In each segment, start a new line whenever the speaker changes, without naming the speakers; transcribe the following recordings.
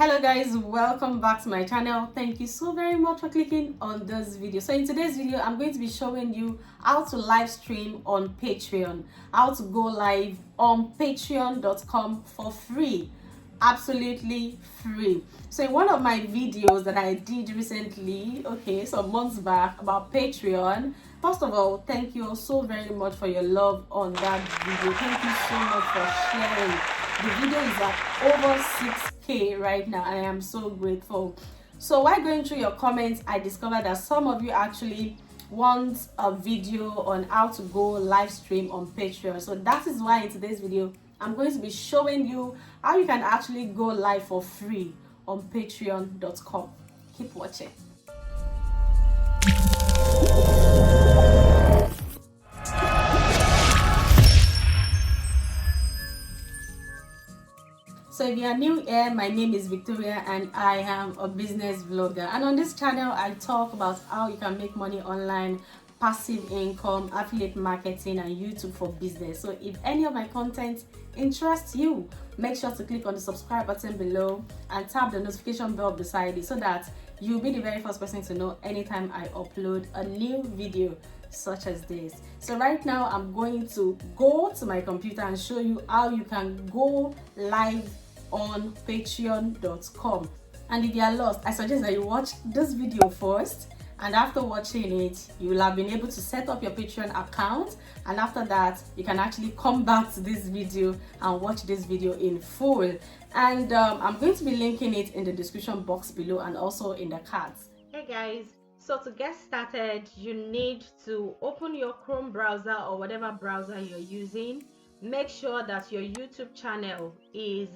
Hello guys, welcome back to my channel. Thank you so very much for clicking on this video. So in today's video, I'm going to be showing you how to live stream on Patreon, how to go live on patreon.com for free, absolutely free. So in one of my videos that I did recently, some months back, about Patreon, first of all, thank you all so very much for your love on that video. Thank you so much for sharing. The video is at over 6k right now and I am so grateful. So while going through your comments, I discovered that some of you actually want a video on how to go live stream on Patreon. So that is why in today's video I'm going to be showing you how you can actually go live for free on patreon.com. Keep watching. So if you are new here, my name is Victoria and I am a business vlogger, and on this channel I talk about how you can make money online, passive income, affiliate marketing, and YouTube for business. So if any of my content interests you, make sure to click on the subscribe button below and tap the notification bell beside it so that you'll be the very first person to know anytime I upload a new video such as this. So right now I'm going to go to my computer and show you how you can go live on patreon.com. And if you are lost, I suggest that you watch this video first, and after watching it you will have been able to set up your Patreon account, and after that you can actually come back to this video and watch this video in full. And I'm going to be linking it in the description box below and also in the cards. Hey guys, so to get started you need to open your Chrome browser or whatever browser you're using. Make sure that your YouTube channel is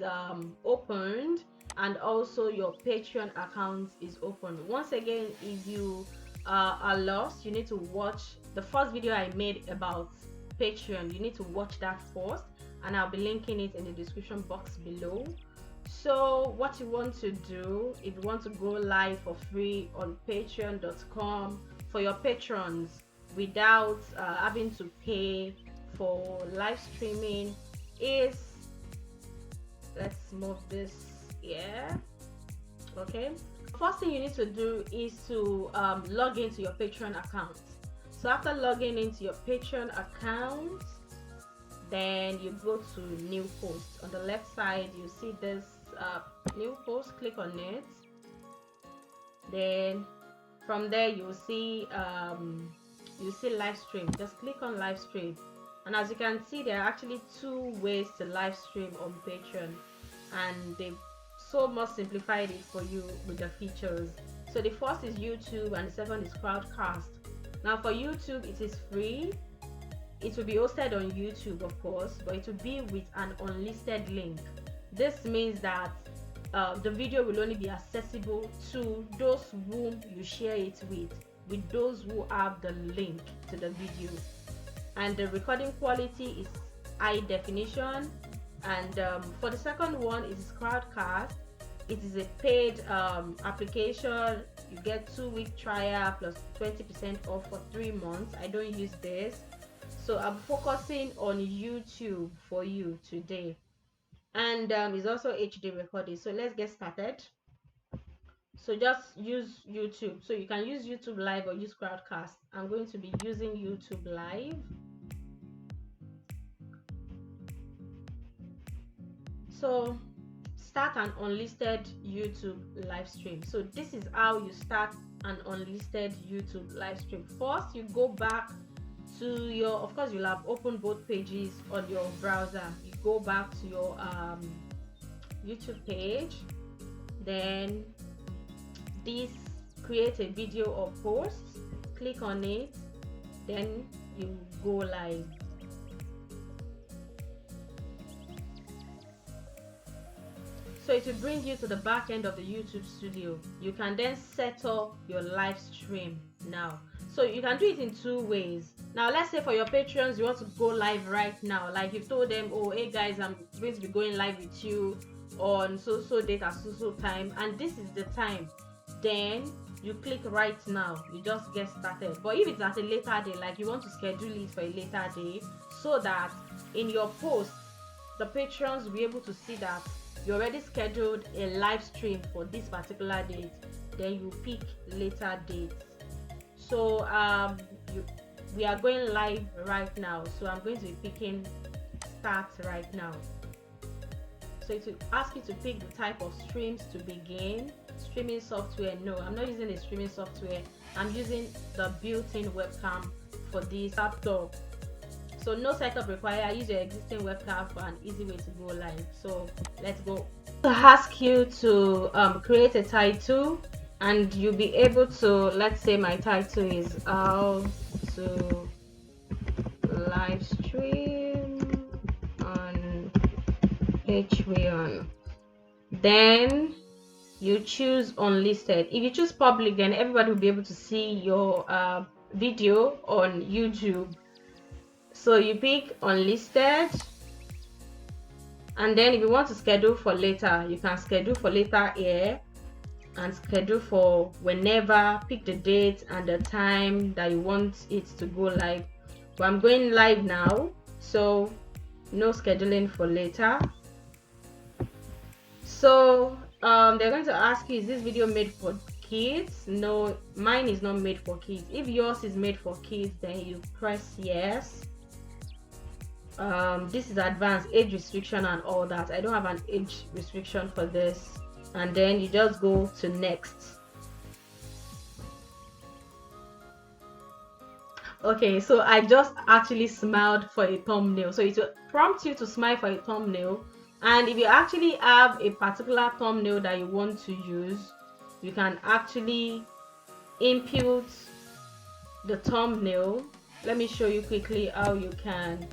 opened and also your Patreon account is open. Once again, if you are lost, you need to watch the first video I made about Patreon. You need to watch that first, and I'll be linking it in the description box below. So what you want to do, if you want to go live for free on patreon.com for your patrons without having to pay for live streaming, is, let's move this here. Okay, first thing you need to do is to log into your Patreon account. So after logging into your Patreon account, then you go to new post. On the left side you see this new post, click on it. Then from there you see live stream. Just click on live stream, and as you can see there are actually two ways to live stream on Patreon, and they've so much simplified it for you with the features. So the first is YouTube and the second is Crowdcast. Now for YouTube it is free. It will be hosted on YouTube of course, but it will be with an unlisted link. This means that the video will only be accessible to those whom you share it with those who have the link to the video. And the recording quality is high definition. And for the second one, it is Crowdcast. It is a paid application. You get 2-week trial plus 20% off for 3 months. I don't use this, so I'm focusing on YouTube for you today. And it's also HD recording. So let's get started. So just use YouTube. So you can use YouTube Live or use Crowdcast. I'm going to be using YouTube Live. So start an unlisted YouTube live stream. So this is how you start an unlisted YouTube live stream. First you go back to your, of course you'll have opened both pages on your browser. You go back to your YouTube page, then this create a video or post, click on it, then you go live. So it will bring you to the back end of the YouTube studio. You can then set up your live stream now. So you can do it in two ways. Now let's say for your patrons you want to go live right now, like you've told them, oh hey guys, I'm going to be going live with you on so date at so time, and this is the time. Then you click right now, you just get started. But if it's at a later day, like you want to schedule it for a later day, so that in your post the patrons will be able to see that you already scheduled a live stream for this particular date, then you pick later dates. So we are going live right now, so I'm going to be picking start right now. So it will ask you to pick the type of streams to begin. Streaming software, no, I'm not using a streaming software. I'm using the built-in webcam for this laptop. So no setup required. Use your existing webcam for an easy way to go live. So let's go. To ask you to create a title, and you'll be able to, let's say my title is how to live stream on Patreon. Then you choose unlisted. If you choose public, then everybody will be able to see your video on YouTube. So you pick unlisted, and then if you want to schedule for later, you can schedule for later here and schedule for whenever. Pick the date and the time that you want it to go live. But I'm going live now, so no scheduling for later. So they're going to ask you, is this video made for kids? No, mine is not made for kids. If yours is made for kids, then you press yes. This is advanced, age restriction and all that. I don't have an age restriction for this. And then you just go to next. Okay, so I just actually smiled for a thumbnail. So it will prompt you to smile for a thumbnail. And if you actually have a particular thumbnail that you want to use, you can actually input the thumbnail. Let me show you quickly how you can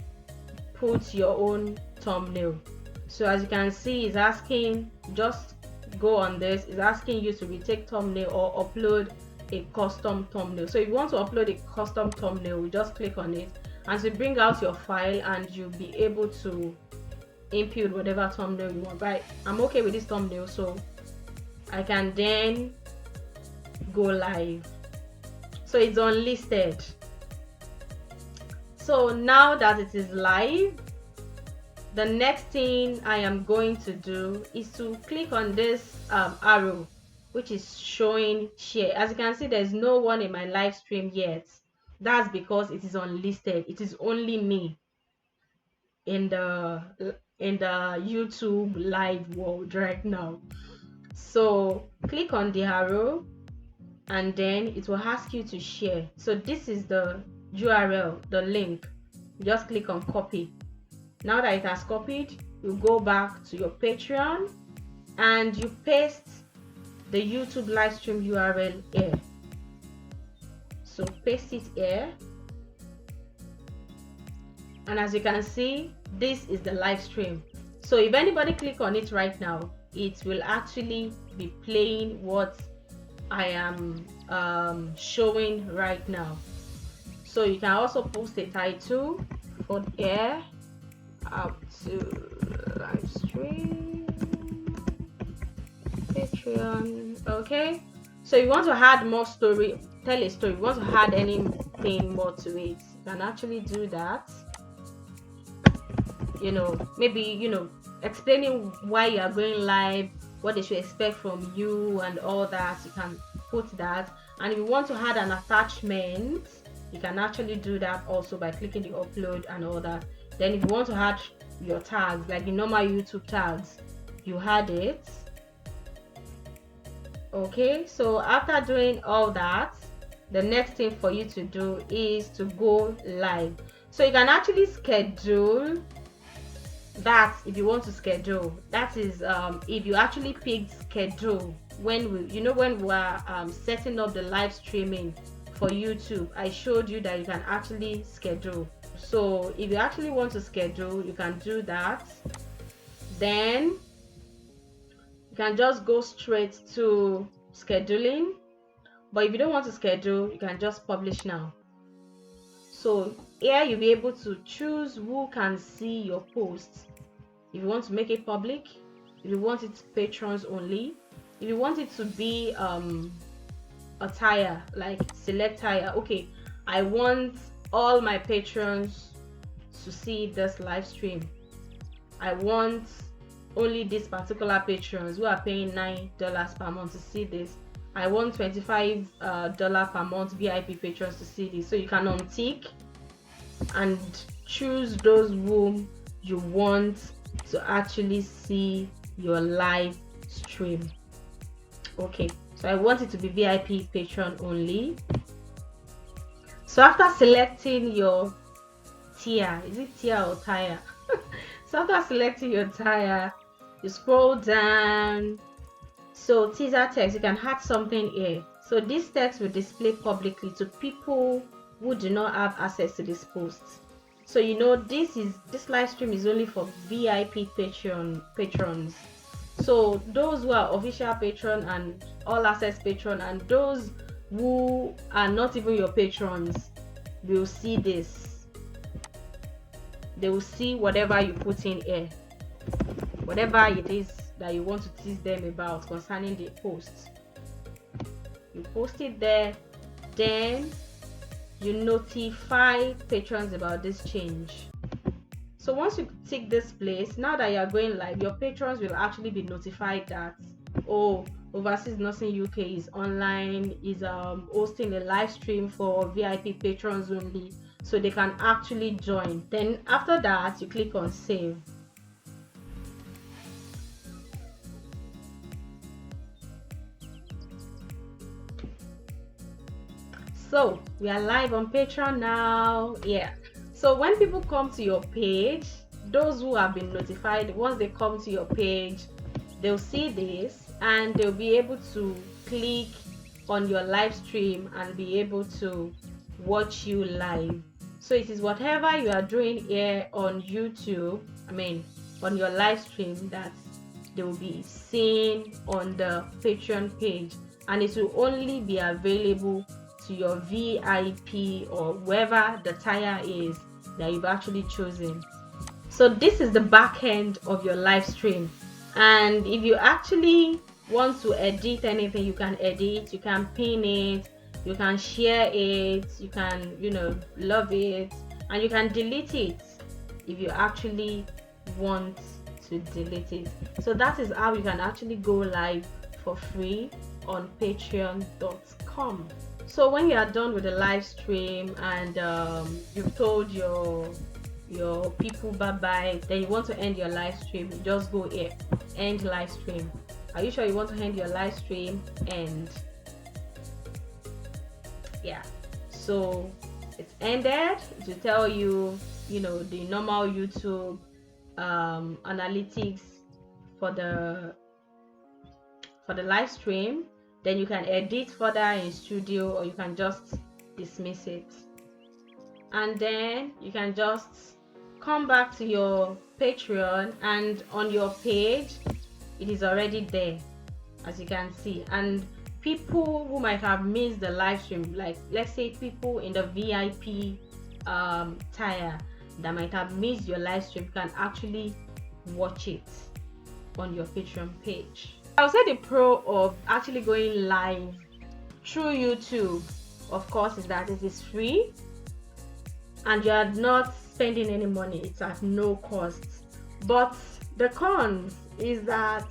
put your own thumbnail. So as you can see, it's asking, just go on this, it's asking you to retake thumbnail or upload a custom thumbnail. So if you want to upload a custom thumbnail, you just click on it and to bring out your file, and you'll be able to input whatever thumbnail you want. Right, I'm okay with this thumbnail, so I can then go live. So it's unlisted. So now that it is live, the next thing I am going to do is to click on this arrow which is showing share. As you can see, there's no one in my live stream yet. That's because it is unlisted. It is only me in the YouTube live world right now. So click on the arrow and then it will ask you to share. So this is the URL, the link. Just click on copy. Now that it has copied, you go back to your Patreon and you paste the YouTube live stream URL here. So paste it here, and as you can see, this is the live stream. So if anybody click on it right now, it will actually be playing what I am showing right now. So you can also post a title for here, how to live stream Patreon. Okay, so you want to add more story, tell a story, you want to add anything more to it, you can actually do that. You know, maybe, you know, explaining why you are going live, what they should expect from you and all that, you can put that. And if you want to add an attachment, you can actually do that also by clicking the upload and all that. Then if you want to add your tags, like the normal YouTube tags, you add it. Okay, so after doing all that, the next thing for you to do is to go live. So you can actually schedule that if you want to schedule. That is if you actually picked schedule when we, you know, when we are setting up the live streaming for YouTube, I showed you that you can actually schedule. So if you actually want to schedule, you can do that. Then you can just go straight to scheduling. But if you don't want to schedule, you can just publish now. So here you'll be able to choose who can see your posts. If you want to make it public, if you want it patrons only, if you want it to be a tier, like select tier. Okay, I want all my patrons to see this live stream. I want only these particular patrons who are paying $9 per month to see this. I want $25 per month VIP patrons to see this. So you can untick and choose those whom you want to actually see your live stream. Okay, so I want it to be VIP patron only. So after selecting your tier, is it tier or tire? So after selecting your tire, you scroll down. So teaser text, you can add something here. So this text will display publicly to people who do not have access to this post. So you know this live stream is only for VIP patrons. So those who are official patron and all access patron, and those who are not even your patrons, will see this. They will see whatever you put in here, whatever it is that you want to tease them about concerning the post. You post it there, then you notify patrons about this change. So once you tick this place, now that you are going live, your patrons will actually be notified that, oh, Overseas Nursing UK is online, is hosting a live stream for VIP patrons only, so they can actually join. Then after that, you click on save. So we are live on Patreon now. Yeah, so when people come to your page, those who have been notified, once they come to your page, they'll see this and they'll be able to click on your live stream and be able to watch you live. So it is whatever you are doing here on YouTube, on your live stream, that they will be seeing on the Patreon page, and it will only be available to your VIP or wherever the tire is that you've actually chosen. So this is the back end of your live stream, and if you actually want to edit anything, you can edit, you can pin it, you can share it, you can love it, and you can delete it if you actually want to delete it. So that is how you can actually go live for free on patreon.com. So when you are done with the live stream and you've told your people bye bye, then you want to end your live stream, you just go here, end live stream. Are you sure you want to end your live stream? End. Yeah, so it's ended. It will tell you the normal YouTube analytics for the live stream. Then you can edit further in studio, or you can just dismiss it, and then you can just come back to your Patreon, and on your page it is already there, as you can see. And people who might have missed the live stream, like let's say people in the VIP tier that might have missed your live stream, can actually watch it on your Patreon page. I would say the pro of actually going live through YouTube, of course, is that it is free and you are not spending any money. It's at no cost. But the cons is that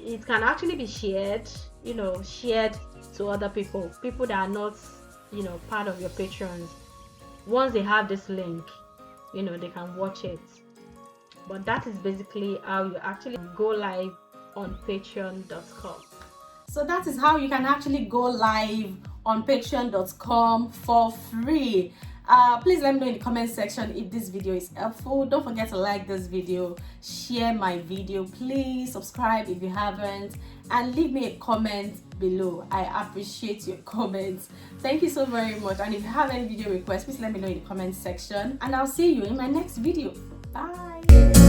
it can actually be shared to other people that are not part of your patrons. Once they have this link, they can watch it. But that is basically how you actually go live on patreon.com. So that is how you can actually go live on patreon.com for free. Please let me know in the comment section if this video is helpful. Don't forget to like this video, share my video, please subscribe if you haven't, and leave me a comment below. I appreciate your comments. Thank you so very much. And if you have any video requests, please let me know in the comment section, and I'll see you in my next video. Bye.